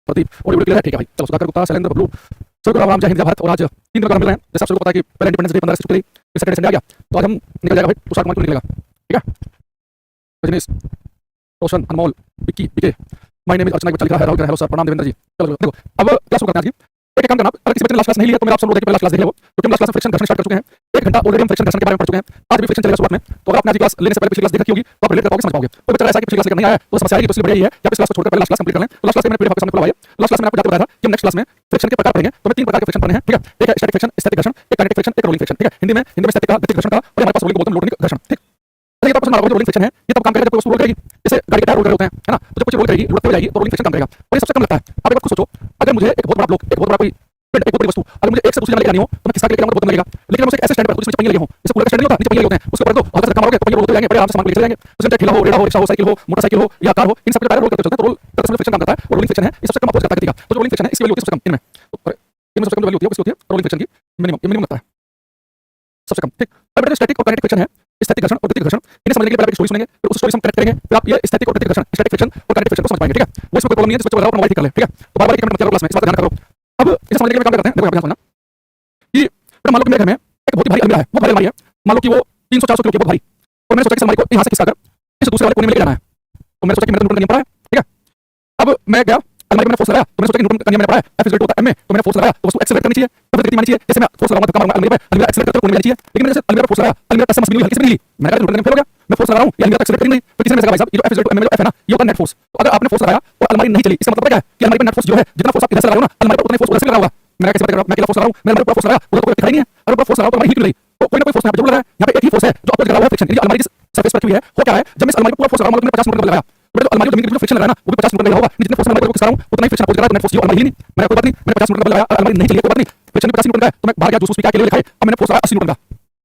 Pradeep audio clear है? ठीक है भाई, चलो सुधाकर गुप्ता, शैलेंद्र बबलू, सभी को राम राम, जय हिंद, जय भारत। और आज 3 दिन का मिल रहे हैं, जैसे आप सबको पता है कि पहले इंडिपेंडेंस डे 15 अगस्त को थी, इस सैटरडे संडे आ गया, तो आज हम निकल जाएगा भाई तुषार कुमार क्यों निकलेगा, ठीक है? रजनीश, रोशन, अनमोल, विक्की, विके, माय नेम इज अर्चना, बच्चा लिखा है, राहुल हेलो सर, प्रणाम देवेंद्र जी। चलो देखो, अब क्लास शुरू करते हैं आज की। एक काम करना, अगर किसी बच्चे ने लास्ट क्लास नहीं लिया तो मेरा आप सब लोग पहले क्लास देख लो, क्योंकि हम लास्ट क्लास में फ्रिक्शन घर्षण स्टार्ट कर चुके हैं। 1 घंटा ऑलरेडी हम फ्रिक्शन घर्षण के बारे में पढ़ चुके हैं, आज भी फ्रिक्शन चलेगा शुरुआत में। तो अगर आपने आज की क्लास लेने से पहले पिछली क्लास देख रखी होगी तो आप रिलेट कर पाओगे, समझ पाओगे। कोई बच्चा ऐसा है कि पिछली क्लास लेकर नहीं आया है तो समस्या आएगी, तो इसलिए बढ़िया ही है कि आप इस क्लास को छोड़कर पहले लास्ट क्लास कंप्लीट कर लें। तो लास्ट क्लास में मैंने पीडीएफ आपके सामने खुलवाई है। लास्ट क्लास में आपको बताया था कि हम नेक्स्ट क्लास में फ्रिक्शन के प्रकार पढ़ेंगे, तो मैं 3 प्रकार के फ्रिक्शन पढ़ने हैं, ठीक है? एक है स्टैटिक फ्रिक्शन, स्थैतिक घर्षण, एक काइनेटिक फ्रिक्शन, एक रोलिंग फ्रिक्शन, ठीक है? हिंदी में स्टैटिक का, गतिज घर्षण का, और हमारे पास रोलिंग को बोलते हैं लोडिंग घर्षण, ठीक? ये तो आपको रोलिंग फ्रिक्शन है, ये तब काम करेगा जब कोई वस्तु रोल करेगी, जैसे गाड़ी के टायर रोल कर रहे होते हैं, है ना? तो जब कुछ रोल करेगी, रुकते हो जाएगी तो रोलिंग फ्रिक्शन काम करेगा, और ये सबसे कम लगता है। आप एक बात खुद सोचो, अगर मुझे एक बहुत बड़ा ब्लॉक, एक बहुत बड़ा कोई पिंड, एक बहुत बड़ी वस्तु अगर मुझे एक से दूसरी जगह लेकर आनी हो तो मैं किसका लेकर आऊंगा तो बहुत लगेगा। लेकिन मैं उसे ऐसे स्टैंड पर जिसमें पहिए लगे हों, जैसे कूलर का स्टैंड नहीं होता, नीचे पहिए लगे होते हैं, उसके ऊपर दो हल्का सा धक्का मारोगे, पहिए रोल होते जाएंगे, बड़े आराम से सामान लेकर जाएंगे। उसमें चाहे ठेला हो, रेड़ा हो, रिक्शा हो, साइकिल हो, मोटरसाइकिल हो या कार हो, इन सब के टायर रोल करते चलते हैं, तो रोल करते समय फ्रिक्शन काम करता है, और रोलिंग फ्रिक्शन है, ये सबसे कम अपोज करता है गति का। तो जो रोलिंग फ्रिक्शन है इसकी वैल्यू होती है सबसे कम इनमें, तो इनमें सबसे कम वैल्यू होती है, किसकी होती है? रोलिंग फ्रिक्शन की मिनिमम, ये मिनिमम लगता है सबसे कम, ठीक? अब बेटा स्टैटिक और काइनेटिक फ्रिक्शन है, स्थैतिक घर्षण और गतिज घर्षण, इन्हें समझने के लिए पहले एक स्टोरी सुनेंगे, फिर उस स्टोरी से हम कनेक्ट करेंगे, फिर आप ये स्थैतिक और गतिज घर्षण, स्टैटिक फ्रिक्शन और काइनेटिक फ्रिक्शन को समझ पाएंगे, ठीक है? वो इसमें कोई प्रॉब्लम नहीं है, जिस बच्चे को बताओ अपना मोबाइल ठीक कर ले, ठीक है? तो बार-बार कमेंट मत करो क्लास में, इस बात का ध्यान रखो। अब इसे समझने के लिए काम करते हैं, देखो यहाँ पे ध्यान सुनना कि बेटा मान लो कि मेरे घर में एक बहुत ही भारी अलमीरा है, बहुत भारी अलमारी है, मान लो कि वो 300-400 किलो की बहुत भारी, और मैंने सोचा कि इस अलमारी को यहाँ से खिसकाकर इस दूसरे वाले कोने में लेके जाना है, तो मैंने सोचा कि मेरे न्यूटन का नियम पढ़ा है, ठीक है? अब मैं गया अलमारी में, मैंने फोर्स लगाया, तो मैंने सोचा कि न्यूटन का नियम मैंने पढ़ा है, F इज इक्वल टू होता है m में, तो मैंने फोर्स लगाया तो वस्तु एक्सेलरेट करनी चाहिए, तब गति माननी चाहिए, जैसे मैं फोर्स लगाऊंगा धक्का मारूंगा अलमीरा पे, अलमीरा एक्सेलरेट करता है, कोने में जानी चाहिए। लेकिन मैंने जैसे अलमीरा पे फोर्स लगाया, अलमीरा टच से मस मिली, हल्की से मिली, मैंने कहा न्यूटन का नियम फेल हो गया, मैं फोर्स लगा रहा हूं, ये अलमीरा एक्सेलरेट करेगी नहीं, तो किसी ने भाई साहब ये जो F is equal to m में जो F है ना, ये होता है नेट फोर्स। तो अगर आपने फोर्स लगाया और अलमारी नहीं चली, इसका मतलब क्या है कि अलमारी पे नेट फोर्स जो है, जितना फोर्स आप इधर से लगा रहे हो ना, अलमारी पर उतना ही फोर्स उधर से लगा होगा। मैं कैसे बात कर रहा हूं, मैं अकेला फोर्स लगा रहा हूं, मैं अलमारी पर फोर्स लगाया, उधर तो कोई दिखाई नहीं है, अगर ऊपर फोर्स लगाओ तो अलमारी हिल नहीं रही, तो कोई ना कोई फोर्स यहां पे जरूर लगा है, यहां पे एक ही फोर्स है जो अपोज कर रहा है फ्रिक्शन, यानी अलमारी जिस सरफेस पर रखी हुई है, वो क्या है, जब मैं इस अलमारी पर पूरा फोर्स लगा रहा हूं, मतलब मैंने 50 न्यूटन का लगाया, तो जो अलमारी जमीन के जो फ्रिक्शन लगा ना, वो भी 50 न्यूटन का होगा, जितने फोर्स मैं अलमारी को खिसका रहा हूं उतना ही फ्रिक्शन अपोज कर रहा है, तो नेट फोर्स जो अलमारी हिली नहीं, मैंने कोई बात नहीं, मैंने 50 न्यूटन का लगाया, अलमारी नहीं चली, कोई बात नहीं, फ्रिक्शन भी 50 न्यूटन का है, तो मैं बाहर गया जूस पी के लिए लिखाई, अब मैंने फोर्स लगाया 80 न्यूटन का,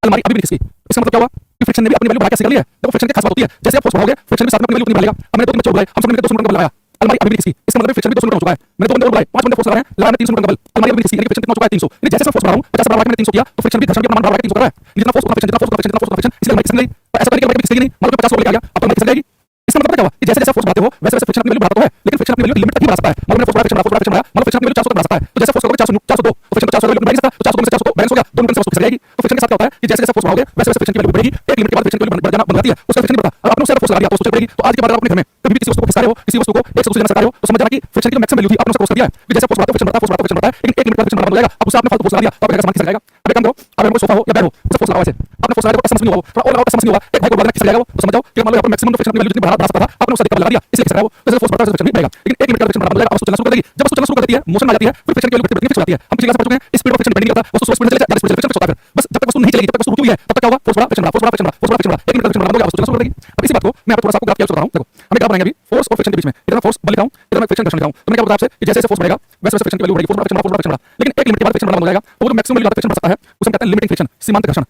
अलमारी अभी भी नहीं खिसकी। इसका मतलब क्या हुआ कि फ्रिक्शन ने भी अपनी वैल्यू बढ़ा के सीख ली है। देखो फ्रिक्शन की खास बात होती है, जैसे आप फोर्स बढ़ाओगे फ्रिक्शन भी साथ में अपनी वैल्यू उतनी बढ़ाएगा। अब मैंने 2 बच्चे उड़ाए, हम सबने मिलकर 200 न्यूटन का बल लगाया, अलमारी अभी भी नहीं खिसकी। इसका मतलब फ्रिक्शन भी 200 न्यूटन हो चुका है, मैंने 2 बंदे उड़ाए, 5 बंदे फोर्स लगा रहे हैं, लगा रहे हैं 300 न्यूटन का बल, अलमारी अभी नहीं खिसकी, यानी फ्रिक्शन कितना हो चुका है 300। यानी जैसे मैं फोर्स बढ़ा रहा हूं 50 बढ़ा के मैंने 300 किया, तो फ्रिक्शन भी घर्षण के प्रमाण बढ़ा के 300 कर रहा है, जितना फोर्स उतना फ्रिक्शन, जितना फोर्स उतना फ्रिक्शन, जितना फोर्स उतना फ्रिक्शन, इसलिए अलमारी खिसक गई। ऐसा करके अलमारी खिसकेगी नहीं, मान लो 50 को लेके आ गया, अब अलमारी खिसक जाएगी। इसका मतलब क्या हुआ कि जैसे जैसे फोर्स बढ़ाते हो वैसे वैसे फ्रिक्शन अपनी वैल्यू बढ़ाता है, लेकिन फ्रिक्शन अपनी वैल्यू लिमिट तक ही बढ़ा सकता है। मान लो मैंने फोर्स बढ़ाया, फ्रिक्शन बढ़ाया, मान लो फ्रिक्शन अपनी वैल्यू 400 तक बढ़ा सकता है, तो जैसे फोर्स करोगे 402, तो फ्रिक्शन 400 वैल्यू बढ़ सकता है, तो 402 में से 400 बैलेंस हो गया, 2 न्यूटन से वस्तु खिसक जाएगी। तो फ्रिक्शन के साथ क्या होता है कि जैसे जैसे फोर्स बढ़ाओगे वैसे वैसे फ्रिक्शन की वैल्यू बढ़ेगी, एक लिमिट के बाद फ्रिक्शन की वैल्यू बढ़ जाना बंद जाती है, उसका फ्रिक्शन नहीं बढ़ता। अब आपने उससे फोर्स लगा दिया तो उससे बढ़ेगी। तो आज के बाद आप अपने घर में कभी भी किसी वस्तु को खिसका रहे हो, किसी वस्तु को एक से दूसरी जगह सरका रहे हो, तो समझ जाना कि फ्रिक्शन की जो मैक्सिमम वैल्यू थी आपने उसको कर दिया है, कि जैसे फोर्स बढ़ाते हो फ्रिक्शन बढ़ता है, फोर्स बढ़ाते हो फ्रिक्शन बढ़ता है, लेकिन एक लिमिट के बाद फ्रिक्शन बढ़ना बंद हो जाएगा। अब उससे आपने फालतू फोर्स लगा दिया तो आपका सामान खिसक जाएगा। अब एक काम करो, अब हमको सोफा हो या बेड हो, उसे फोर्स लगाओ, ऐसे आपने फोर्स लगाया तो समझ नहीं होगा, थोड़ा और लगाओ समझ नहीं होगा, एक भाई को बदलना खिसक जाएगा वो, तो समझ जाओ कि मान लो यहाँ पर मैक्सिमम तो फ्रिक्शन अपनी वैल्यू जितनी बढ़ा सकता था आपने उससे अधिक लगा दिया, इसलिए खिसक रहा है वो, जैसे फोर्स बढ़ता है फ्रिक्शन नहीं बढ़ेगा, लेकिन एक लिमिट का फ्रिक्शन बढ़ना बंद हो जाएगा। अब वस्तु चलना शुरू कर देगी, जब वस्तु चलना शुरू कर देती है, मोशन आ जाती है, फिर फ्रिक्शन की वैल्यू बढ़ती है, बढ़ती है। हम पिछली क्लास में पढ़ चुके हैं, स्पीड ऑफ फ्रिक्शन डिपेंड नहीं करता, वस्तु स्लो स्पीड से चले ज्यादा स्पीड से फ्रिक्शन होता है। बस जब तक वस्तु नहीं चलेगी तब तक वस्तु रुकी हुई है, तब तक क्या होगा, फोर्स बढ़ा फ्रिक्शन बढ़ा, फोर्स बढ़ा फ्रिक्शन बढ़ा, फोर्स बढ़ा फ्रिक्शन बढ़ा, एक लिमिट का फ्रिक्शन बढ़ा बंद हो गया, वस्तु चलना शुरू कर देगी। अब इसी बात को मैं आपको थोड़ा सा आपको ग्राफ बता रहा हूं, देखो हमें ग्राफ बनाएंगे अभी फोर्स और फ्रिक्शन के बीच में, इधर मैं फोर्स बल लिखा हूं, इधर मैं फ्रिक्शन घर्षण लिखा हूं। तो मैंने क्या बताया आपसे कि जैसे जैसे फोर्स बढ़ेगा वैसे वैसे फ्रिक्शन की वैल्यू बढ़ेगी, फोर्स बढ़ा फ्रिक्शन बढ़ा, फोर्स बढ़ा फ्रिक्शन बढ़ा, लेकिन एक लिमिट के बाद फ्रिक्शन बढ़ना बंद हो जाएगा। तो वो जो मैक्सिमम वैल्यू फ्रिक्शन बढ़ सकता है उसे हम कहते हैं लिमिटिंग फ्रिक्शन, सीमांत घर्षण,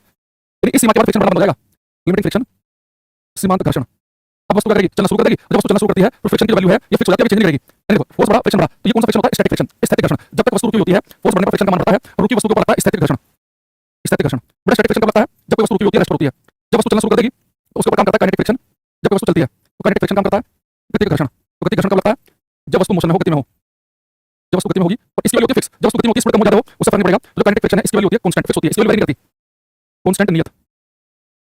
यानी इस सीमा के बाद फ्रिक्शन बढ़ना बंद हो जाएगा, लिमिटिंग फ्रिक्शन, सीमांत घर्षण। अब वस्तु क्या करेगी, चलना शुरू कर देगी, जब वस्तु चलना शुरू करती है तो फ्रिक्शन की वैल्यू है ये फिक्स हो जाती है, चेंज नहीं करेगी। यानी देखो फोर्स बढ़ा फ्रिक्शन बढ़ा, तो ये कौन सा फ्रिक्शन होता है, स्टैटिक फ्रिक्शन, स्थैतिक घर्षण। जब तक वस्तु रुकी होती है फोर्स बढ़ने पर फ्रिक्शन का मान बढ़ता है, और रुकी वस्तु के ऊपर लगता है स्थैतिक घर्षण, स्थैतिक घर्षण। बड़ा स्टैटिक फ्रिक्शन कब लगता है, जब कोई वस्तु रुकी होती है, रेस्ट होती है। जब वस्तु चलना शुरू कर देगी तो उसके ऊपर काम करता है काइनेटिक फ्रिक्शन, जब कोई वस्तु चलती है तो काइनेटिक फ्रिक्शन काम करता है गतिज घर्षण। तो गतिज घर्षण कब लगता है, जब वस्तु मोशन में हो, गति में हो, जब वस्तु गति में होगी, और इसकी वैल्यू होती है फिक्स, जब वस्तु गति में होगी स्पीड कम हो जाता हो उससे फर्क नहीं पड़ेगा। जो काइनेटिक फ्रिक्शन है इसकी वैल्यू होती है कांस्टेंट, फिक्स होती है, इसकी वैल्यू वेरी करती है, कांस्टेंट नियत।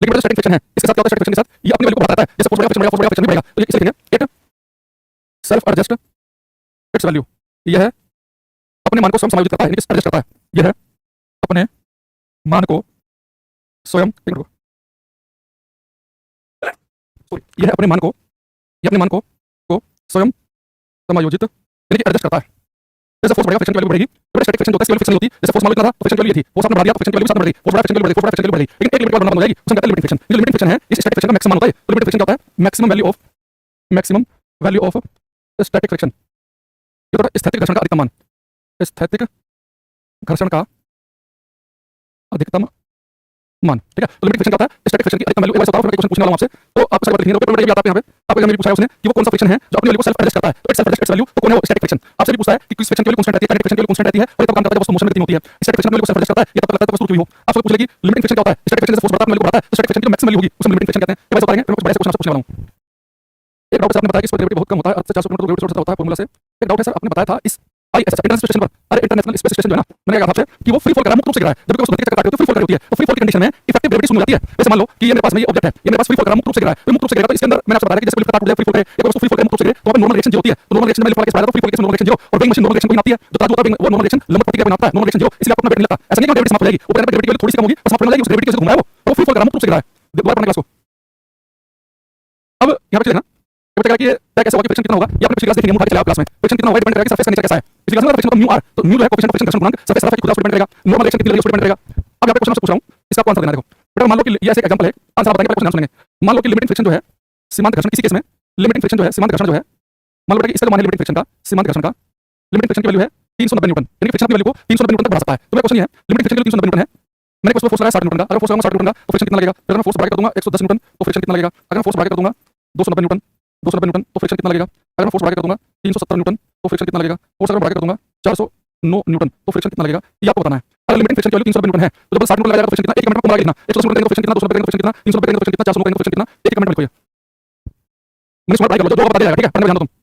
लेकिन जो स्टैटिक फ्रिक्शन है इसके साथ क्या होता है, स्टैटिक फ्रिक्शन के साथ ये अपनी वैल्यू को बढ़ाता है, जैसे फोर्स बढ़ेगा फ्रिक्शन बढ़ेगा, फोर्स बढ़ेगा फ्रिक्शन नहीं बढ़ेगा। तो ये इसे लिखेंगे एक सेल्फ एडजस्ट इट्स वैल्यू, यह है अपने मान को स्वयं समायोजित करता है, यानी कि एडजस्ट करता है, यह है अपने मान को स्वयं, यह है अपने मान को, यह अपने मान को स्वयं समायोजित यानी कि एडजस्ट करता है। जैसे फोर्स बढ़ेगा फ्रिक्शन की वैल्यू बढ़ेगी, तो स्टैटिक फ्रिक्शन जो होता है इसकी वैल्यू फिक्स नहीं होती। जैसे फोर्स मान लो इतना था तो फ्रिक्शन की वैल्यू ये थी, फोर्स आपने बढ़ा दिया तो फ्रिक्शन की वैल्यू साथ में बढ़ गई, फोर्स बढ़ा फ्रिक्शन की वैल्यू बढ़ गई, फोर्स बढ़ा फ्रिक्शन की वैल्यू बढ़ गई, लेकिन एक लिमिट के बाद बंद हो जाएगी, उसे कहते हैं लिमिटिंग फ्रिक्शन। ये जो लिमिटिंग फ्रिक्शन है इस स्टैटिक फ्रिक्शन का मैक्सिमम होता है। तो लिमिटिंग फ्रिक्शन क्या होता है, maximum value of static friction, ये होता है स्थैतिक घर्षण का अधिकतम मान, स्थैतिक घर्षण का अधिकतम मान, ठीक है? तो लिमिटिंग फ्रिक्शन क्या होता है, स्टैटिक फ्रिक्शन की अधिकतम वैल्यू। एक बार बताओ, मैं क्वेश्चन पूछने वाला हूं आपसे, तो आप सारे बात लिखिए, पेपर में भी आता है यहाँ पे, आपको मेरी पूछा है उसने कि वो कौन सा फ्रिक्शन है जो अपनी वैल्यू को सेल्फ एडजस्ट करता है। तो सेल्फ एडजस्ट वैल्यू तो कौन है, वो स्टैटिक फ्रिक्शन। आपसे भी पूछता है कि किस फ्रिक्शन की वैल्यू कांस्टेंट रहती है, काइनेटिक फ्रिक्शन की वैल्यू कांस्टेंट रहती है, और ये तब काम करता है जब वस्तु मोशन में गति होती है। स्टैटिक फ्रिक्शन की वैल्यू को सेल्फ एडजस्ट करता है, ये तब लगता है वस्तु रुकी हुई हो। आपसे पूछेगी लिमिटिंग फ्रिक्शन क्या होता है, स्टैटिक फ्रिक्शन से फोर्स बढ़ता है, वैल्यू बढ़ाता है, तो स्टैटिक फ्रिक्शन की जो मैक्सिमम वैल्यू होगी उसे लिमिटिंग फ्रिक्शन कहते हैं। ये वैसे बताएंगे, फिर मैं कुछ बड़े से क्वेश्चन आपसे पूछने वाला हूं। एक डाउट से आपने बताया कि इसका डेरिवेटिव बहुत कम होता है, अर्थ से 400 किलोमीटर दूर होता है फॉर्मूला से, एक डाउट है सर, आपने बताया था इस आईएसएस इंटरनेशनल स्टेशन पर, अरे इंटरनेशनल स्पेस स्टेशन जो है ना, मैंने क्या कहा आपसे कि वो फ्री फॉल कर रहा है, मुक्त रूप से गिर रहा है, जबकि उसको धरती के चक्कर काटते हो तो फ्री फॉल कर रही होती है, तो फ्री फॉल की कंडीशन में इफेक्टिव ग्रेविटी शून्य हो जाती है। जैसे मान लो कि ये मेरे पास में ये ऑब्जेक्ट है, ये मेरे पास फ्री फॉल कर रहा है, मुक्त रूप से गिर रहा है, तो मुक्त रूप से गिरेगा तो इसके अंदर मैंने आपसे बताया कि जैसे कोई लिफ्ट काट जाए फ्री फॉल करे, या उसको फ्री फॉल करे मुक्त रूप से गिरे, तो वहां पे नॉर्मल रिएक्शन जो होती है, तो नॉर्मल रिएक्शन में लिफ्ट वाला केस आया तो फ्री फॉल केस में नॉर्मल रिएक्शन जीरो, और वेइंग मशीन नॉर्मल रिएक्शन कोई आती है, जो तराजू होता है वो नॉर्मल रिएक्शन लंबत प्रतिक्रिया बनाता है, नॉर्मल रिएक्शन जीरो, इसलिए आपको अपना वेट नहीं लगता। ऐसा नहीं कि ग्रेविटी समाप्त हो जाएगी, ऊपर पे ग्रेविटी थोड़ी सी कम होगी, बस समाप्त हो जाएगी, उस ग्रेविटी की वजह से घूम रहा है वो फ्री फॉल कर रहा है, मुक्त रूप से गिर रहा है। दोबारा पढ़ने क्लास को अब यहाँ पे देखना बेटा कि क्या कैसे होगा कि फ्रिक्शन कितना होगा, ये आपने पिछली क्लास देखी है, मुंह खा के चला क्लास में फ्रिक्शन कितना होगा डिपेंड करेगा कि सरफेस का नेचर कैसा है। पिछली क्लास में फ्रिक्शन का म्यू आर, तो म्यू जो है कोएफिशिएंट ऑफ फ्रिक्शन घर्षण गुणांक सरफेस सरफेस की खुदाई पर डिपेंड करेगा, नॉर्मल रिएक्शन कितनी लगी उस पर डिपेंड करेगा। अब यहाँ पे क्वेश्चन आपसे पूछ रहा हूँ, इसका आपको आंसर देना है। देखो बेटा मान लो कि ये ऐसे एक एग्जांपल है, आंसर आप बताएंगे, पहले क्वेश्चन सुनेंगे। मान लो कि लिमिटिंग फ्रिक्शन जो है सीमांत घर्षण, इसी केस में लिमिटिंग फ्रिक्शन जो है सीमांत घर्षण जो है, मान लो बेटा कि इसका जो मान है लिमिटिंग फ्रिक्शन का, सीमांत घर्षण का लिमिटिंग फ्रिक्शन की वैल्यू है 390 न्यूटन, यानी कि फ्रिक्शन की वैल्यू को 390 न्यूटन तक बढ़ा सकता है। तो मेरा क्वेश्चन ये है लिमिटिंग फ्रिक्शन की वैल्यू 390 न्यूटन है, मैंने उसको फोर्स लगाया 60 न्यूटन का, अगर फोर्स लगाऊंगा 60 न्यूटन का तो फ्रिक्शन कितना लगेगा, अगर मैं फोर्स बढ़ा के कर दूंगा 110 न्यूटन तो फ्रिक्शन कितना लगेगा, अगर मैं फोर्स बढ़ा के कर दूंगा 290 न्यूटन 290 न्यूटन तो फ्रिक्शन कितना लगेगा, अगर मैं फोर्स बढ़ा के कर दूंगा 370 न्यूटन तो फ्रिक्शन कितना लगेगा, फोर्स अगर बढ़ा के कर दूंगा 409 न्यूटन तो फ्रिक्शन कितना लगेगा, ये आपको बताना है। अगर लिमिटिंग फ्रिक्शन की वैल्यू 390 न्यूटन है तो जब 60 न्यूटन लगाएगा तो फ्रिक्शन कितना, एक मिनट में लिखना 110 न्यूटन का फ्रिक्शन कितना, 290 का फ्रिक्शन कितना, 390 का फ्रिक्शन कितना, 409 का फ्रिक्शन कितना, एक मिनट में लिखो। मैंने स्मार्ट कर लो, जो बता देगा, ठीक है, पढ़ने में ध्यान दो तुम।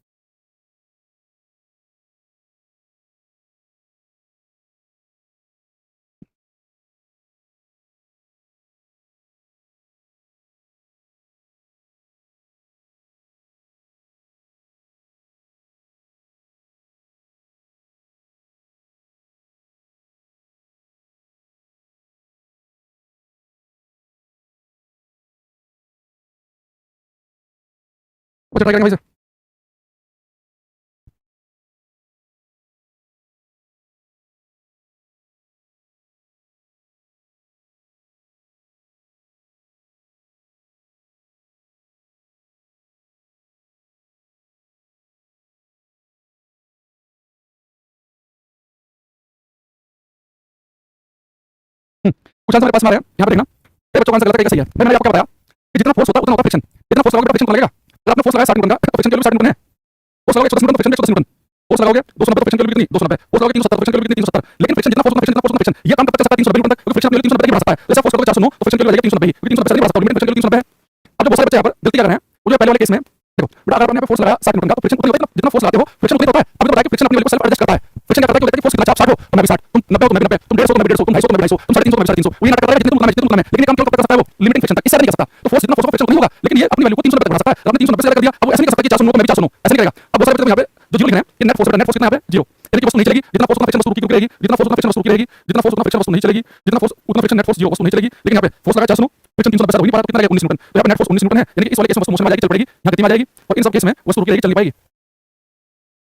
कुछ ट्राई करेंगे भाई से। कुछ आंसर मेरे पास में आ रहे हैं, यहाँ पे देखना ये बच्चों का आंसर गलत है कि सही है। मैंने आपको बताया कि जितना फोर्स होता है उतना होता है फ्रिक्शन, जितना फोर्स लगाओगे फ्रिक्शन लगेगा। अगर आपने फोर्स लगाया 60 न्यूटन का तो फ्रिक्शन की वैल्यू 60 न्यूटन है, फोर्स लगाओगे 110 न्यूटन तो फ्रिक्शन 110 न्यूटन, फोर्स लगाओगे 290 तो फ्रिक्शन की वैल्यू कितनी 290, फोर्स लगाओगे 370 फ्रिक्शन की वैल्यू कितनी 370, लेकिन फ्रिक्शन जितना फोर्स उतना फ्रिक्शन ये काम करता चलता है 390 न्यूटन तक, क्योंकि फ्रिक्शन की वैल्यू 390 तक बढ़ सकता है। जैसे फोर्स करोगे 409 तो फ्रिक्शन की वैल्यू लगेगी 390 क्योंकि 390 से नहीं बढ़ सकता, लिमिट फ्रिक्शन की वैल्यू 390 है। अब जो बहुत सारे बच्चे यहाँ पर गलती कर रहे हैं वो जो पहले वाले केस में देखो बेटा, अगर आपने फोर्स लगाया 60 न्यूटन का तो फ्रिक्शन उतना होता है, जितना फोर्स लगाते हो फ्रिक्शन उतना होता है। अभी तो बताया कि फ्रिक्शन अपनी वैल्यू को सेल्फ एडजस्ट करता है, फ्रिक्शन क्या करता है कि फोर्स कितना, आप 60 हो तो मैं भी 60, तुम 90 हो तो मैं भी 90, तुम 150 हो तो मैं भी 150, तुम 250 हो तो मैं भी 250, तुम 350 हो तो मैं भी 350, वही नाटक करता है जितने तुम उतना है, लेकिन ये काम क्यों कर सकता है वो लिमिटिंग फ्रिक्शन तक, इससे नहीं कर सकता। तो फोर्स जितना फोर्स फ्रिक्शन नहीं होगा, लेकिन ये अपनी वैल्यू को 390 तक बढ़ा सकता है। आपने 390 से कर दिया, अब वो ऐसे नहीं कर सकता कि 409 को मैं भी 409, ऐसे नहीं करेगा। अब बहुत सारे बच्चे यहाँ पे जो जीरो लिख रहे हैं कि नेट फोर्स कितना है, जीरो, यानी कि वस्तु नहीं चलेगी, जितना फोर्स उतना फ्रिक्शन वस्तु रुकी रहेगी, जितना फोर्स उतना फ्रिक्शन वस्तु रुकी रहेगी, जितना फोर्स उतना फ्रिक्शन वस्तु नहीं चलेगी, जितना फोर्स उतना फ्रिक्शन नेट फोर्स जीरो वस्तु नहीं चलेगी। लेकिन यहाँ पे फोर्स लगा 409 फ्रिक्शन 390 हो नहीं पा रहा, कितना लगेगा 19 न्यूटन, तो यहाँ पे नेट फोर्स 19 न्यूटन है, यानी कि इस वाले केस में वस्तु मोशन में आ जाएगी, चल पड़ेगी, यहाँ गति में आ जाएगी, और इन सब केस में वस्तु रुकी रहेगी, चल नहीं पाएगी।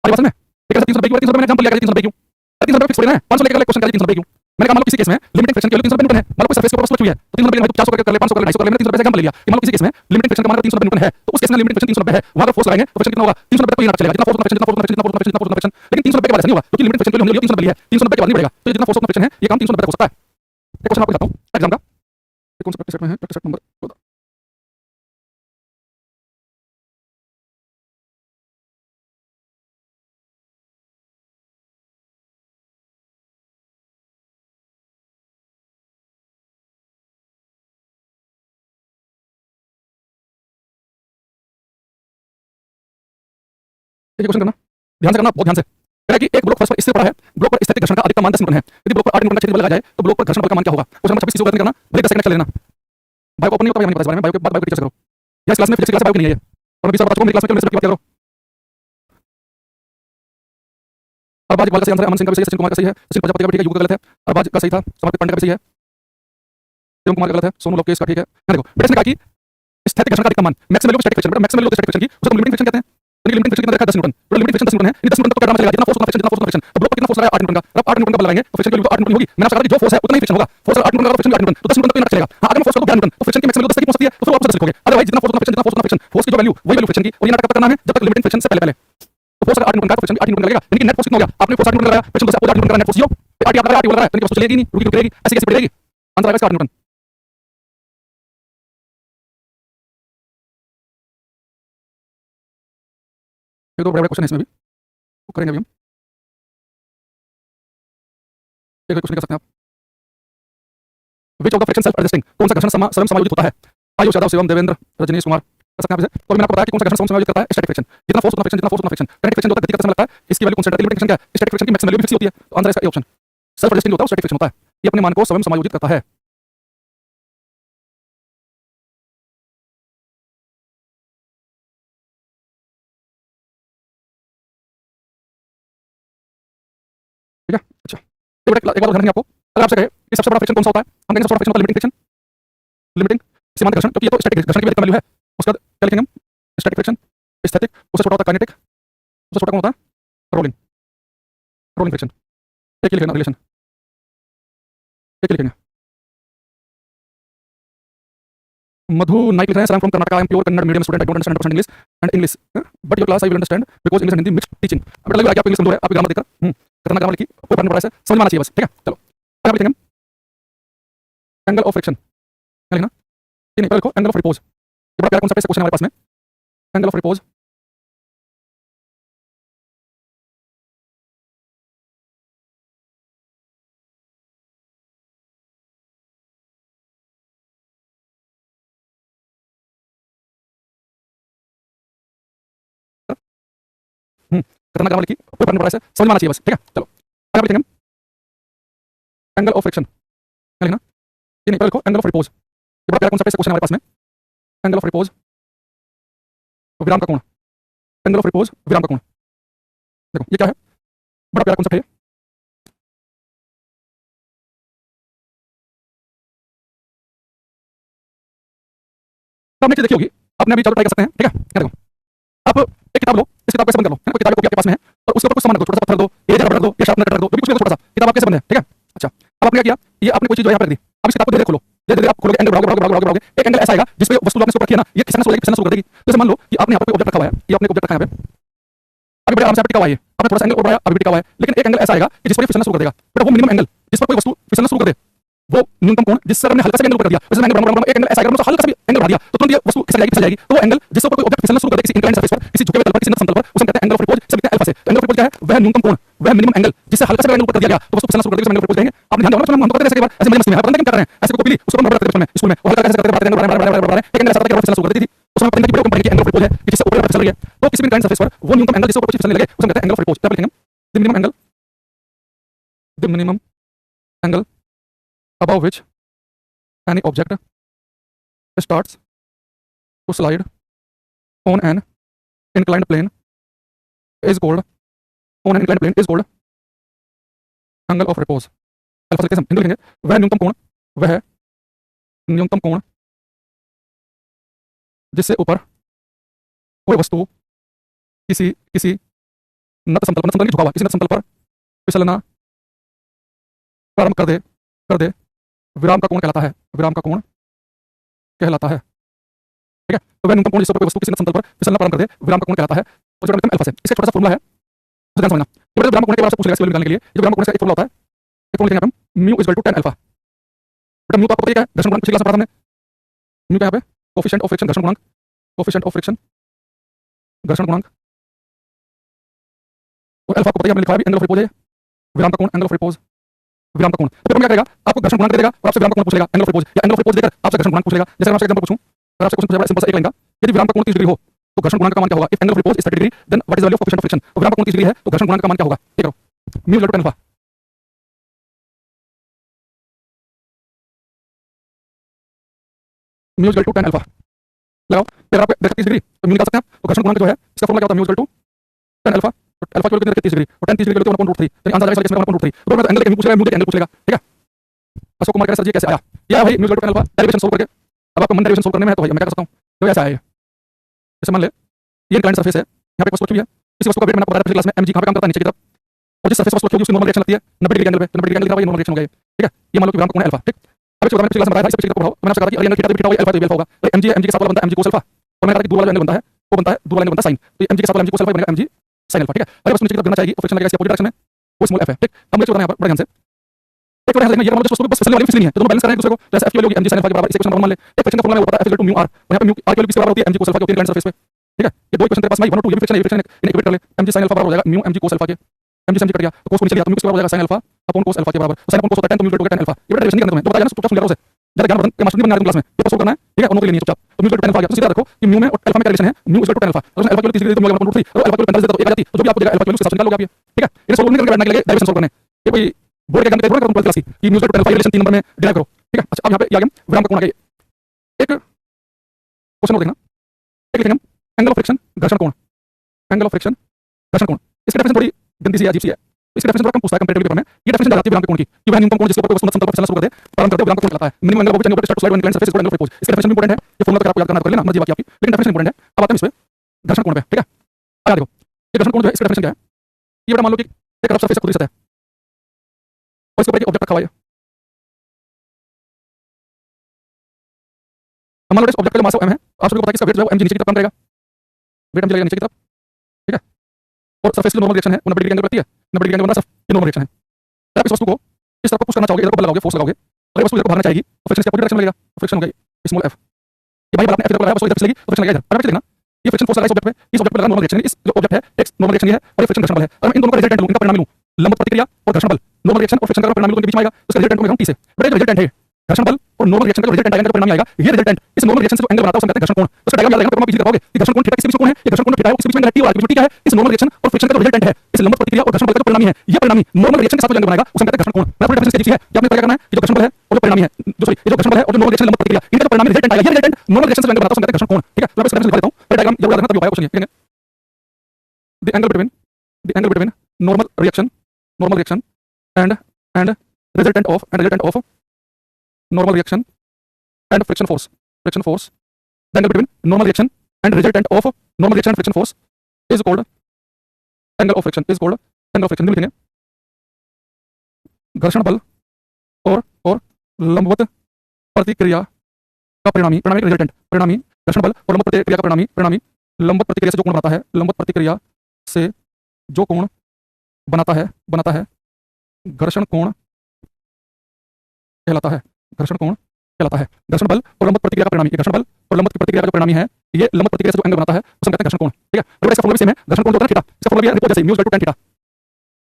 आगे बात में लेकिन 390 की 390 मैंने एग्जांपल लिया 390 क्यों, 390 फिक्स थोड़ी ना है, 500 लेकर क्वेश्चन कर 390 क्यों। मैंने कहा मान लो किसी केस में लिमिटिंग फ्रिक्शन की वैल्यू 390 न्यूटन है, मान लो कोई सरफेस के ऊपर वस्तु हुई है तो 390 के भाई 400 कर ले, 500 कर ले, 250 कर ले, मैंने 390 से एग्जांपल ले लिया कि मान लो किसी केस में लिमिटिंग फ्रिक्शन का मान 390 न्यूटन है, तो उस केस में लिमिटिंग फ्रिक्शन 390 है, वहां पर फोर्स लगाएंगे तो फ्रिक्शन कितना होगा 390 तक कोई नाटक चलेगा, जितना फोर्स उतना फ्रिक्शन, जितना फोर्स उतना फ्रिक्शन, जितना फोर्स उतना फ्रिक्शन, जितना फोर्स उतना फ्रिक्शन, लेकिन 390 के बाद ऐसा नहीं होगा क्योंकि लिमिटिंग फ्रिक्शन की वैल्यू हमने 390 ली है, 390 के बाद नहीं बढ़ेगा, तो जितना फोर्स उतना फ्रिक्शन है ये काम 390 तक हो सकता है। एक क्वेश्चन आपको बताता हूं एग्जाम का, कौन सा प्रैक्टिस सेट में है, प्रैक्टिस सेट नंबर 14। ये क्वेश्चन करना ध्यान से करना, बहुत ध्यान से। कह रहा है कि एक ब्लॉक फर्श पर इससे पड़ा है, ब्लॉक पर स्टैटिक घर्षण का अधिकतम मान 10 न्यूटन है, यदि ब्लॉक पर 8 न्यूटन का क्षेत्र बल लगाया जाए तो ब्लॉक पर घर्षण बल का मान क्या होगा। क्वेश्चन नंबर 26 इसी को करना, भले 10 सेकंड चल लेना। बायो को अपन नहीं पता, नहीं पता इस बारे में, बायो के बाद बायो की टीचर करो, या इस क्लास में फिजिक्स क्लास बायो की नहीं है, और मैं 20 बार बता चुका हूं मेरी क्लास में केमिस्ट्री की बात करो। अरबाज इकबाल का सही आंसर है, अमन सिंह का भी सही है, सचिन कुमार का सही है, सचिन प्रजापति का भी ठीक है, युग का गलत है, अरबाज का सही था, समर्पित पांडे का भी सही है, शिवम कुमार का गलत है, सोनू लोकेश का ठीक है। देखो बेटा इसने कहा कि स्थैतिक घर्षण का अधिकतम मान maximum value of static friction, बेटा maximum value of static friction की उसको लिमिटिंग फ्रिक्शन कहते हैं। तो लिमिटिंग फ्रिक्शन कितना देखा 10 न्यूटन, तो लिमिटिंग फ्रिक्शन 10 न्यूटन है, ये 10 न्यूटन तो क्या चलेगा, जितना फोर्स उतना फ्रिक्शन, जितना फोर्स उतना फ्रिक्शन, तो ब्लॉक पर कितना फोर्स लगाया 8 न्यूटन का, अब 8 न्यूटन का बल लगाएंगे तो फ्रिक्शन की वैल्यू तो 8 न्यूटन होगी। मैंने आपसे कहा कि जो फोर्स है उतना ही फ्रिक्शन होगा, फोर्स 8 न्यूटन का फ्रिक्शन 8 न्यूटन, तो 10 न्यूटन तक कोई ना चलेगा। हां अगर मैं फोर्स को 11 न्यूटन तो फ्रिक्शन की मैक्सिमम वैल्यू 10 तक पहुंच सकती है, तो फिर वापस 10 लिखोगे, अदरवाइज जितना फोर्स उतना फ्रिक्शन, जितना फोर्स उतना फ्रिक्शन, फोर्स की जो वैल्यू वही वैल्यू फ्रिक्शन की, और ये नाटक कब तक करना है जब तक लिमिटिंग फ्रिक्शन से पहले पहले। तो फोर्स 8 न्यूटन का तो फ्रिक्शन 8 न्यूटन लगेगा, यानी कि नेट फोर्स कितना हो गया, आपने फोर्स 8 न्यूटन लगाया, फ्रिक्शन से आपको 8 न्यूटन का नेट फोर्स 0, 8 आप लगा 8 लगा, यानी कि वस्तु चलेगी नहीं, रुकी रहेगी, ऐसे कैसे बढ़ेगी, आंसर आएगा 8 न्यूटन। ये तो बड़ा क्वेश्चन है इसमें भी, वो करेंगे अभी हम, एक क्वेश्चन कर सकते हैं आप। Which of the friction self adjusting, कौन सा घर्षण स्वयं समायोजित होता है। आयुष यादव, शिवम, देवेंद्र, रजनीश कुमार, कर सकते हैं आप इसे। तो अभी मैंने आपको बताया कि कौन सा घर्षण समायोजित करता है स्टैटिक फ्रिक्शन। जितना फोर्स उतना फ्रिक्शन, जितना फोर्स उतना फ्रिक्शन। काइनेटिक फ्रिक्शन जो होता है गति करते समय लगता है, इसकी वैल्यू कांस्टेंट है। लिमिटिंग फ्रिक्शन क्या है? स्टैटिक फ्रिक्शन की मैक्सिमम वैल्यू भी फिक्स होती है। तो आंसर है इसका ए ऑप्शन। सेल्फ एडजस्टिंग होता है, स्टैटिक फ्रिक्शन होता है। ये अपने मान को स्वयं समायोजित करता है। ठीक है, अच्छा एक बार उदाहरण देंगे आपको। अगर आपसे कहे कि सबसे बड़ा फ्रिक्शन कौन सा होता है, हम कहेंगे सबसे बड़ा फ्रिक्शन होता है लिमिटिंग फ्रिक्शन। लिमिटिंग सीमांत घर्षण, क्योंकि ये तो स्टैटिक घर्षण की वैल्यू है। उसका क्या लिखेंगे हम? Static friction. स्थैतिक उससे छोटा होता है काइनेटिक, उससे छोटा कौन होता है? रोलिंग। Rolling friction. एक ही लिखेंगे रिलेशन, एक ही लिखेंगे। मधु नाइक लिख रहे हैं, sir from Karnataka, I am pure Kannada medium student, I don't understand 100% English and English, but your class I will understand because English and Hindi mixed teaching. अब लग रहा है कि आपको इंग्लिश कमजोर है, आप ग्रामर देखकर खतरनाक ग्रामर लिखी, कोई फर्क नहीं पड़ा, समझ में आना चाहिए बस। ठीक है, चलो आगे लिखेंगे हम एंगल ऑफ फ्रिक्शन। क्या लिखना? नहीं, पहले लिखो एंगल ऑफ रिपोज। ये बड़ा प्यारा कॉन्सेप्ट है, क्वेश्चन हमारे पास में। एंगल ऑफ रिपोज, खतरनाक ग्रामर लिखी, कोई फर्क नहीं पड़ा, समझ में आना चाहिए बस। ठीक है, चलो आगे लिखेंगे हम एंगल ऑफ फ्रिक्शन। क्या लिखना? नहीं, पहले लिखो एंगल ऑफ रिपोज। ये बड़ा प्यारा कॉन्सेप्ट है, क्वेश्चन हमारे पास में। एंगल ऑफ रिपोज, विराम का कोण। एंगल ऑफ रिपोज, विराम का कोण। देखो ये क्या है, बड़ा प्यारा कॉन्सेप्ट है ये। तो आपने चीज देखी होगी, आपने अभी चालू ट्राई कर सकते हैं। ठीक है, क्या देखो, आप एक किताब लो, इस किताब को ऐसे बंद कर लो, है ना? कोई किताब कॉपी आपके पास में है और उसके ऊपर कुछ सामान रख दो, छोटा सा पत्थर रख दो, इरेजर रख दो या शार्पनर रख दो, जो भी कुछ भी छोटा सा। किताब आप कैसे बंद है? ठीक है, अच्छा अब आपने क्या किया, ये आपने कोई चीज जो यहाँ पर रख दी। अब इस किताब को धीरे खोलो, धीरे धीरे आप खोलोगे, एंगल बढ़ाओगे बढ़ाओगे बढ़ाओगे बढ़ाओगे, एक एंगल ऐसा आएगा जिस पे वस्तु आपने ऊपर रखी है ना, ये खिसकना शुरू करेगी, खिसकना शुरू कर देगी। तो जैसे मान लो कि आपने यहाँ पर कोई ऑब्जेक्ट रखा हुआ है, ये आपने ऑब्जेक्ट रखा है यहाँ पे, अभी बड़े आराम से टिका हुआ है, आपने थोड़ा सा एंगल और बढ़ाया, अभी भी टिका हुआ है, लेकिन एक एंगल ऐसा आएगा कि जिस पर ये फिसलना शुरू कर देगा। बेटा वो मिनिमम एंगल जिस पर कोई वस्तु फिसलना शुरू कर दे, वो न्यूनतम कोण जिससे हमने हल्का सा एंगल ऊपर कर दिया, जैसे एंगल बढ़ाऊंगा एक एंगल ऐसा आएगा, हल्का सा भी एंगल बढ़ा दिया तो तुरंत ये वस्तु खिसक जाएगी, फिसल जाएगी। तो वो एंगल जिससे ऊपर कोई ऑब्जेक्ट फिसलना शुरू कर दे किसी इंक्लाइंड सरफेस पर, किसी झुके हुए तल पर, किसी नत समतल पर, उसे कहते हैं एंगल ऑफ रिपोज। सब लिखते हैं अल्फा से। एंगल ऑफ रिपोज क्या है? वह न्यूनतम कोण, वह मिनिमम एंगल जिससे हल्का सा एंगल ऊपर कर दिया गया तो वस्तु फिसलना शुरू कर देगी, उसे एंगल ऑफ रिपोज कहेंगे। आपने ध्यान दिया हम तो करते हैं ऐसे एक बार, ऐसे मजे मस्ती में पता नहीं क्या कर रहे हैं, ऐसे कॉपी ली उसको हम रखते थे स्कूल में, और हल्का ऐसे करते बढ़ाते बढ़ाते एक एंगल ऐसा था कि फिसलना शुरू कर देती थी। उसमें पता नहीं कि कंपनी की एंगल ऑफ रिपोज है कि जिससे ऊपर फिसल रही है। तो किसी भी इंक्लाइंड सरफेस पर वो न्यूनतम एंगल जिससे ऊपर फिसलने लगे उसे कहते हैं एंगल ऑफ रिपोज। क्या लिखेंगे? The minimum angle, the minimum angle above which any object starts to slide on an inclined plane is called angle of repose। Alpha से हम हिंदी लिखेंगे, वह न्यूनतम कोण, वह न्यूनतम कोण जिससे ऊपर कोई वस्तु किसी किसी नत समतल की झुका हुआ किसी नत समतल पर फिसलना प्रारंभ कर दे विराम का कोण कहलाता है। विराम का कोण कहलाता है। ठीक है, तो वह न्यूनतम कोण जिससे ऊपर कोई वस्तु किसी नत समतल पर फिसलना प्रारंभ कर दे विराम का कोण कहलाता है। और जो अल्फा से इसका छोटा सा फॉर्मूला है, उसे ध्यान समझना। ये विराम कोण के बारे में पूछ लेगा निकालने के लिए। ये विराम कोण का एक फॉर्मूला होता है, एक फॉर्मूला लिखेंगे हम mu equal to tan alpha. बेटा म्यू तो आपको पता ही क्या है, घर्षण गुणांक। पिछली क्लास में पढ़ा हमने म्यू क्या है यहाँ पे, कोएफिशिएंट ऑफ फ्रिक्शन, घर्षण गुणांक, कोएफिशिएंट ऑफ फ्रिक्शन, घर्षण गुणांक। और अल्फा को पता ही हमने लिखा है एंगल ऑफ रिपोज है, विराम का कोण, एंगल ऑफ रिपोज, विराम का कोण। तो पेपर में क्या करेगा, आपको घर्षण गुणांक दे देगा और आपसे विराम का कोण पूछ लेगा, एंगल ऑफ रिपोज या एंगल ऑफ रिपोज देकर आपसे घर्षण गुणांक पूछ लेगा। जैसे मैं आपसे एग्जांपल पूछूं, अगर आपसे क्वेश्चन पूछा बड़ा सिंपल सा एक लाइन का, यदि विराम का कोण 30 डिग्री हो तो घर्षण गुणांक का मान क्या होगा? If angle of repose is 30 degree then what is the value of coefficient of friction. तो विराम का कोण 30 डिग्री है तो घर्षण गुणांक का मान क्या होगा? ये करो, mu equal to tan alpha. Mu equal to tan alpha लगाओ, फिर आप देखते 30 डिग्री तो म्यू निकाल सकते हैं आप। तो घर्षण गुणांक जो है इसका फॉर्मूला क्या होता है? Mu equal to tan alpha. तो अल्फा की वैल्यू कितनी? 30 डिग्री, और tan 30 डिग्री की वैल्यू 1/√3, यानी आंसर आएगा इसमें 1/√3। तो मैं एंगल के म्यू पूछ लेगा, म्यू के एंगल पूछ लेगा। ठीक है, अशोक कुमार कह रहे सर जी कैसे आया? या भाई mu equal to tan alpha derivation solve करके। अब आपको मन डेरिवेशन सोल्व करने में है तो भाई मैं क्या कर सकता हूं, तो ऐसा है। जैसे मान ले ये इंक्लाइंड सरफेस है, यहाँ पे वस्तु रखी हुई है, इस वस्तु का वेट मैंने आपको बताया पिछली क्लास में mg कहां पे काम करता है? नीचे की तरफ। और जिस सरफेस वस्तु रखी होगी उसकी नॉर्मल रिएक्शन लगती है 90 डिग्री एंगल पे, 90 डिग्री एंगल का नॉर्मल रिएक्शन हो गया। ठीक है, ये मान लो कि विराम का कोण है अल्फा। ठीक, अब एक मैंने पिछली क्लास में बताया था, इस पे चित्र को पढ़ाओ। मैंने आपसे कहा था कि एंगल थीटा भी थीटा होगा, अल्फा तो भी अल्फा होगा। तो mg के साथ वाला बनता है mg cos अल्फा, और मैंने कहा था कि दूर वाला एंगल बनता है वो बनता है दूर वाला एंगल बनता है sin। तो mg के साथ वाला mg cos अल्फा बनेगा mg sin अल्फा। ठीक है, अगर वस्तु नीचे की तरफ गिरना चाहेगी तो फ्रिक्शन लगेगा इसके अपोजिट डायरेक्शन में, वो स्मॉल f है। ठीक, हम लेके चल रहे हैं यहाँ पर बड़े ध्यान से। एक बार देखना, ये मतलब वस्तु बस फिसलने वाली फिसलनी है, तो दोनों बैलेंस कर रहे हैं एक दूसरे को। जैसे f की वैल्यू होगी mg sin अल्फा के बराबर, इसे इक्वेशन नंबर मान ले। एक फ्रिक्शन का फॉर्मूला होता है f equal to mu r, और यहाँ पे म्यू r की वैल्यू किसके बराबर होती है? mg cos अल्फा की होती है इंक्लाइंड सरफेस पे। ठीक है, ये दो इक्वेशन तेरे पास में 1 और 2, ये फ्रिक्शन है, ये फ्रिक्शन इन्हें इक्वेट कर ले। mg sin अल्फा बराबर हो जाएगा म्यू mg cos अल्फा के, mg से mg कट गया तो cos को नीचे लिया तो म्यू किसके बराबर हो जाएगा? sin alpha upon cos alpha के बराबर। sin अपॉन cos होता है tan, तो mu equal to tan alpha. ये डेरिवेशन नहीं करना तुम्हें, तो बताया ना, चुपचाप सुन ले रहा हूं। ज्यादा ज्ञान वर्धन के मास्टर नहीं बनना है क्लास में, पेपर सोल्व करना है, ठीक है, और नोट लेनी है चुपचाप। तो mu equal to tan alpha आ गया, तो सीधा रखो कि म्यू में और अल्फा में क्या रिलेशन है, mu equal to tan alpha. अगर अल्फा की वैल्यू 30 डिग्री तो म्यू इक्वल टू 3 और अल्फा की वैल्यू 45 देता तो 1 आ जाती, तो जो भी आपको देगा अल्फा की वैल्यू उसके हिसाब से निकाल लोगे आप ये, ठीक है। इन्हें सोल्व नहीं करके बैठने के लिए डायरेक्शन सोल्व करने, ये कोई बोर्ड के एग्जाम में थोड़ा करो क्लास की कि mu equal to tan alpha relation 3 number में डिराइव करो, ठीक है। अच्छा अब यहां पे आ गया विराम का कोण आ गया, एक क्वेश्चन और देखना, एक लिखेंगे हम एंगल ऑफ फ्रिक्शन घर्षण कोण, एंगल ऑफ फ्रिक्शन घर्षण कोण। इसकी डेफिनेशन थोड़ी गंदी सी है, अजीब सी है, इसकी डेफिनेशन थोड़ा कम पूछता है कंपैरेटिवली पेपर में। ये डेफिनेशन जाती है विराम के कोण की कि वह न्यूनतम कोण जिसके ऊपर कोई वस्तु समतल पर चलना शुरू कर दे प्रारंभ करते विराम का कोण कहलाता है। Minimum angle of angle start to slide one inclined surface angle of repose, इसकी डेफिनेशन इंपॉर्टेंट है, ये फॉर्मूला अगर आपको याद करना तो कर लेना, मर्जी बाकी आपकी, लेकिन डेफिनेशन इंपॉर्टेंट है। अब आते हैं इस पे घर्षण कोण पे, ठीक है। आया देखो ये घर्षण कोण जो है इसका डेफिनेशन क्या है, ये बेटा मान लो कि एक रफ सरफेस है, खुद सतह है और इसके ऊपर एक ऑब्जेक्ट रखा हुआ है, मान लो इस ऑब्जेक्ट का जो मास m है, आप सभी को पता है कि इसका वेट जो है वो mg नीचे की तरफ काम करेगा, वेट mg लगेगा नीचे की तरफ, ठीक है। और सरफेस की नॉर्मल रिएक्शन है वो 90 डिग्री एंगल बनती है, 90 डिग्री एंगल बना सिर्फ ये नॉर्मल रिएक्शन है। आप इस वस्तु को इस तरफ पुश करना चाहोगे, इधर को बल लगाओगे, फोर्स लगाओगे, अगर वस्तु इधर को भागना चाहेगी तो फ्रिक्शन इसके अपोजिट डायरेक्शन में लगेगा, फ्रिक्शन हो गई स्मॉल f। ये भाई आपने f इधर को लगाया, वस्तु इधर से लगी तो फ्रिक्शन लगेगा इधर। अब देखना ये फ्रिक्शन फोर्स लगा इस ऑब्जेक्ट पे, इस ऑब्जेक्ट पे लगा नॉर्मल रिएक्शन, इस जो ऑब्जेक्ट है एक नॉर्मल रिएक्शन ये है और ये फ्रिक्शन घर्षण बल है। अगर मैं इन दोनों का रिजल्टेंट लूं, इनका परिणाम लूं, लंबवत प्रतिक्रिया और घर्षण बल, नॉर्मल रिएक्शन और फ्रिक्शन का परिणाम लूं, तो इनके बीच में आएगा, उसका रिजल्टेंट को मैं कहूं t से। बड़ा जो रिजल्टेंट है घर्षण बल और नॉर्मल रिएक्शन का जो रिजल्टेंट आएगा, परिणाम आएगा, ये रिजल्टेंट इस नॉर्मल रिएक्शन से जो एंगल बनाता है उसे कहते हैं घर्षण कोण। उसका डायग्राम याद रखना, पीछे दिखाओगे कि घर्षण कोण थीटा किसके बीच में कोण है, ये घर्षण कोण थीटा है, उसके बीच में t और t क्या है, इस नॉर्मल रिएक्शन और फ्रिक्शन का जो रिजल्टेंट है, इस लंबवत प्रतिक्रिया और घर्षण बल का जो परिणामी है, ये परिणामी नॉर्मल रिएक्शन के साथ जो एंगल बनाएगा उसे कहते हैं घर्षण कोण। मैं पूरी डेफिनेशन है कि आपने क्या करना है, ये जो घर्षण बल है और जो परिणामी है, जो सॉरी ये जो घर्षण बल है और जो नॉर्मल रिएक्शन लंबवत प्रतिक्रिया, इनका जो परिणामी रिजल्टेंट आएगा, ये रिजल्टेंट नॉर्मल रिएक्शन से जो एंगल बनाता है उसे कहते हैं घर्षण कोण, ठीक है। तो मैं इस डेफिनेशन लिखा देता हूं, ये डायग्राम जरूर याद रखना तभी होगा क्वेश्चन ये, ठीक है। the angle between normal reaction and resultant of normal reaction and friction force the angle between normal reaction and resultant of normal reaction and friction force is called angle of friction लिखेंगे घर्षण बल और लंबवत प्रतिक्रिया का परिणामी घर्षण बल और लंबवत प्रतिक्रिया का परिणामी लंबवत प्रतिक्रिया से जो कोण बनाता है, लंबवत प्रतिक्रिया से जो कोण बनाता है घर्षण कोण कहलाता है, घर्षण बल और लंबवत प्रतिक्रिया का परिणामी, घर्षण बल और लंबवत प्रतिक्रिया का जो परिणामी है, ये लंबवत प्रतिक्रिया से जो एंगल बनाता है उसे कहते हैं घर्षण कोण, ठीक है। और इसका फॉर्मूला भी सेम है, घर्षण कोण जो होता है थीटा, इसका फॉर्मूला भी है रिपो जैसे mu equal to tan theta.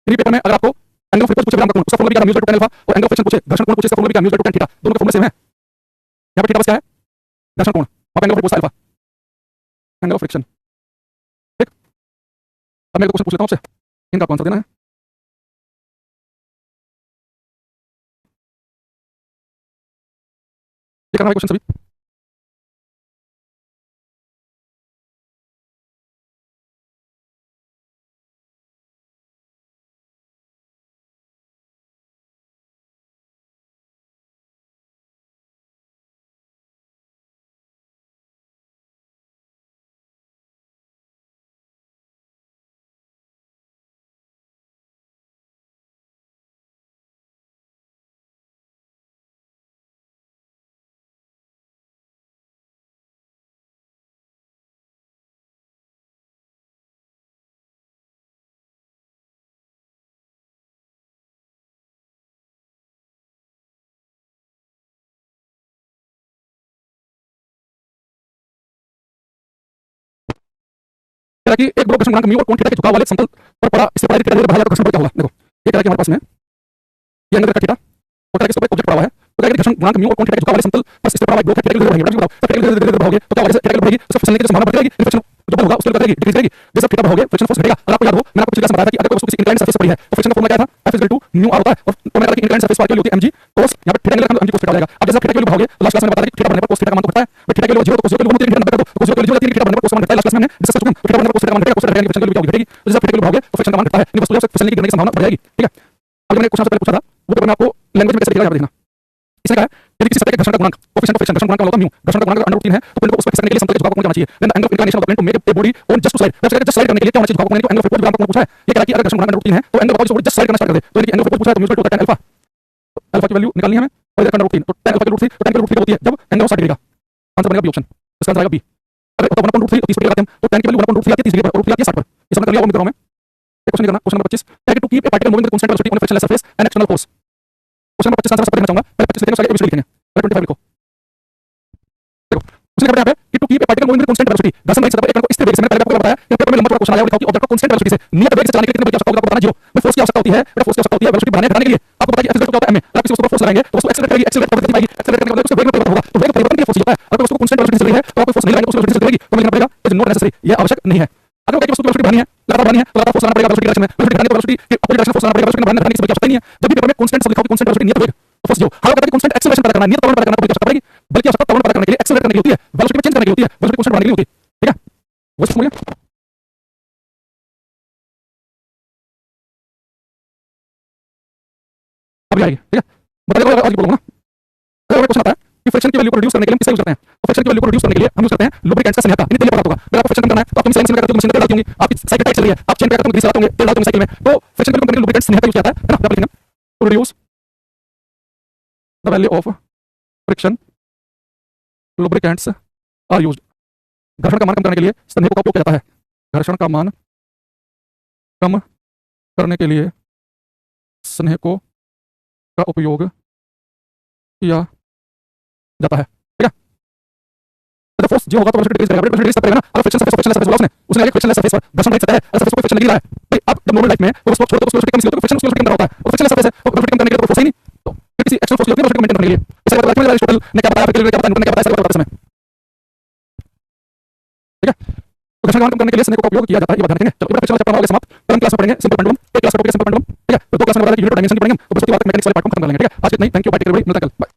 इन्हीं पेपर में अगर आपको एंगल ऑफ रिपो पूछे विराम का कोण, उसका फॉर्मूला भी क्या है, mu equal to tan alpha, और एंगल ऑफ फ्रिक्शन पूछे घर्षण कोण पूछे, इसका फॉर्मूला भी क्या है, mu equal to tan theta. दोनों के फॉर्मूले सेम है। यहां पे थीटा बस क्या है, घर्षण कोण, वहां पे angle of repo alpha, angle of friction, ठीक। अब मैं एक क्वेश्चन पूछ लेता हूं आपसे, इनका आंसर देना है। ये करना है क्वेश्चन सभी। कि एक ब्लॉक घर्षण गुणांक म्यू और कोण थीटा के झुकाव वाले समतल पर पड़ा, इससे पड़ा थीटा बढ़ा जाए तो घर्षण बल क्या होगा। देखो ये कह रहा है कि हमारे पास में ये एंगल थीटा और थीटा के ऊपर ऑब्जेक्ट पड़ा हुआ है, तो क्या घर्षण गुणांक म्यू और कोण थीटा के झुकाव वाले समतल पर इससे पड़ा हुआ ब्लॉक है, थीटा की बढ़ेगी, बताओ थीटा की बढ़ेगी तो क्या होगा, थीटा की बढ़ेगी तो फिसलने की संभावना बढ़ेगी, फ्रिक्शन जो बल होगा उसके लिए बढ़ेगी, डिक्रीज करेगी। जैसे थीटा बढ़ोगे फ्रिक्शन फोर्स घटेगा। अगर आपको याद हो मैंने आपको पिछली क्लास में बताया था कि अगर कोई वस्तु किसी इंक्लाइंड सरफेस पर पड़ी है तो फ्रिक्शन का फॉर्मूला क्या था, F = μ r होता है, और तो मैंने कहा कि इंक्लाइंड सरफेस पर क्या होती है mg cos, यहां पे theta angle mg cos theta हो जाएगा। अब जैसे थीटा की वैल्यू बढ़ाओगे तो लास्ट क्लास में बताया कि थीटा बढ़ने पर cos थीटा का मान तो घटता है, बट थीटा की वैल्यू 0 तो cos 0 की वैल्यू 90 कर दो, cos 0 की वैल्यू 0 थीटा बढ़ने पर cos मान घटता है। लास्ट क्लास में हमने डिस्कस कर चुके हैं, थीटा बढ़ने पर cos थीटा का मान घटेगा, cos थीटा घटेगा, फ्रिक्शन की वैल्यू घटेगी। तो जैसे थीटा की वैल्यू बढ़ाओगे तो फ्रिक्शन का मान घटता है, इन वस्तुओं से फिसलने की गिरने की संभावना बढ़ जाएगी, ठीक है। अगर मैंने क्वेश्चन से पहले पूछा था वो पेपर में आपको लैंग्वेज में कैसे दिखेगा, यहां पे देखना। इसने कहा है यदि किसी सतह के घर्षण का गुणांक कोएफिशिएंट ऑफ फ्रिक्शन, घर्षण गुणांक का होता है म्यू, घर्षण का गुणांक अगर √3 है तो पिंड को उस पर खिसकने के लिए समतल के झुकाव का कोण क्या होना चाहिए, then angle of inclination of the plane to make a body on just to slide, just slide करने के लिए क्या होना चाहिए झुकाव का कोण, एंगल ऑफ रिपोर्ट का कोण पूछा है। ये कह रहा है कि अगर घर्षण गुणांक √3 है तो angle of report just slide करना स्टार्ट कर दे, तो यानी कि एंगल ऑफ रिपोर्ट पूछा है तो mu equal to tan alpha, alpha की वैल्यू निकालनी है हमें, और इधर √3 तो tan अल्फा की √3, तो tan की √3 होती है जब एंगल ऑफ 60 डिग्री का, आंसर बनेगा बी ऑप्शन, इसका आंसर आएगा बी। अगर होता 1/√3 तो 30 डिग्री लगाते हैं तो tan की वैल्यू 1/√3 आती है 30 डिग्री पर और √3 आती है 60 पर। ये समझ कर लिया, वो मैं कर रहा हूं मैं। एक क्वेश्चन करना, क्वेश्चन नंबर 25 है कि to keep a particle moving with constant velocity on a frictionless surface and external force. Question number 25 answer सब देखना चाहूंगा, पहले 25 लिखेंगे उसके आगे लिखेंगे, पहले 25 लिखो। देखो उसने कहा है कि to keep a particle moving with constant velocity, घर्षण रहित सतह पर एक कण को स्थिर वेग से, मैंने पहले आपको बताया कि पेपर में लंबवत क्वेश्चन आया और दिखाओ कि ऑब्जेक्ट को कांस्टेंट वेलोसिटी से नियत वेग से चलाने के लिए कितने बल की आवश्यकता होती है, आपको बताना 0 में फोर्स की आवश्यकता होती है, फोर्स की आवश्यकता होती है वेलोसिटी बढ़ाने घटाने के लिए। आपको पता है कि एक्सेलरेट क्या होता है एम में, अगर किसी वस्तु पर फोर्स लगाएंगे तो वस्तु एक्सेलरेट करेगी, एक्सेलरेट प्रवृत्ति दिखाएगी, एक्सेलरेट करने के बाद उसके वेग में परिवर्तन होगा, तो वेग परिवर्तन के लिए फोर्स होता है। अगर वस्तु को कांस्टेंट वेलोसिटी चल रही है तो आपको फोर्स नहीं लगाएंगे, उसकी वेलोसिटी चलती रहेगी, तो लिखना पड़ेगा इज नॉट नेसेसरी, ये आवश्यक नहीं है। अगर वस्तु की वेलोसिटी बढ़ानी है, लगातार बढ़ानी है, तो लगातार फोर्स लगाना पड़ेगा वेलोसिटी डायरेक्शन में, वेलोसिटी घटाने पर वेलोसिटी के अपोजिट डायरेक्शन में फोर्स लगाना पड़ेगा, वेलोसिटी बढ़ाने की आवश्यकता ही नहीं है। जब भी पेपर में कांस्टेंट सब लिखा हो कि कांस्टेंट वेलोसिटी नियत वेग, तो फोर्स जो हर वक्त कांस्टेंट एक्सेलरेशन पता करना, नियत त्वरण पता करना कोई आवश्यकता पड़ेगी, बल्कि आवश्यकता त्वरण पता करने के लिए एक्सेलरेट करने की होती है, वेलोसिटी में चेंज करने की होती है, वेलोसिटी कांस्टेंट बढ़ाने के लिए होती है। ठीक है, वो समझ गया? अभी आएगी। ठीक है, बता देगा और बोलूंगा ना। अगर क्वेश्चन आता है कि फ्रिक्शन की वैल्यू को रिड्यूस करने के लिए हम किसका यूज करते हैं, तो फ्रिक्शन की वैल्यू को रिड्यूस करने के लिए हम यूज करते हैं लुब्रिकेंट्स का स्नेहता। इन्हें तेल पता होगा, अगर आपको फ्रिक्शन कम करना है तो आप मशीन लगाते हो, मशीन डालती होंगी, आपकी साइकिल टाइट चल रही है, आप चेन पे लगाते हो, ग्रीस लगाते होंगे, तेल डालते होंगे साइकिल में, तो फ्रिक्शन कम करने के लिए लुब्रिकेंट्स स्नेहता यूज किया जाता है ना। आप लिखेंगे to reduce the value of friction lubricants are used. घर्षण का मान कम करने के लिए स्नेहकों का उपयोग किया जाता है। घर्षण का मान कम करने के लिए स्नेहकों का उपयोग किया जाता है। ठीक है, तो फोर्स जो होगा तो वेलोसिटी डिक्रीज करेगा, वेलोसिटी डिक्रीज करेगा ना। अगर फ्रिक्शन सरफेस बोला उसने आगे फ्रिक्शन सरफेस पर घर्षण रहित सतह है, सरफेस पर फ्रिक्शन लग रहा है भाई, अब जब नॉर्मल लाइफ में वो छोड़ दो, उसकी वेलोसिटी कम सी होती है, फ्रिक्शन उसकी वेलोसिटी कम होता है, और फ्रिक्शन सरफेस है और वेलोसिटी कम करने के लिए तो फोर्स ही नहीं, तो फिर किसी एक्शन फोर्स की होती है वेलोसिटी मेंटेन करने के लिए। इसे बात में अरिस्टोटल ने क्या बताया, फिर क्या बताया, न्यूटन ने क्या बताया, सारे समय। ठीक है, तो घर्षण का मान कम करने के लिए स्नेहकों का उपयोग किया जाता है, ये बात ध्यान रखेंगे। चलो इधर फ्रिक्शन चैप्टर हमारा समाप्त, कल क्लास में पढ़ेंगे सिंपल पेंडुलम, एक क्लास का टॉपिक है सिंपल पेंडुलम। ठीक है, तो दो क्लास में बता दें यूनिट और डायमेंशन की पढ़ेंगे, तो बस वाला मैकेनिक्स वाले पार्ट को खत्म कर लेंगे। ठीक है, आज इतना ही, thank you, bye, take care, मिलते हैं कल, बाय।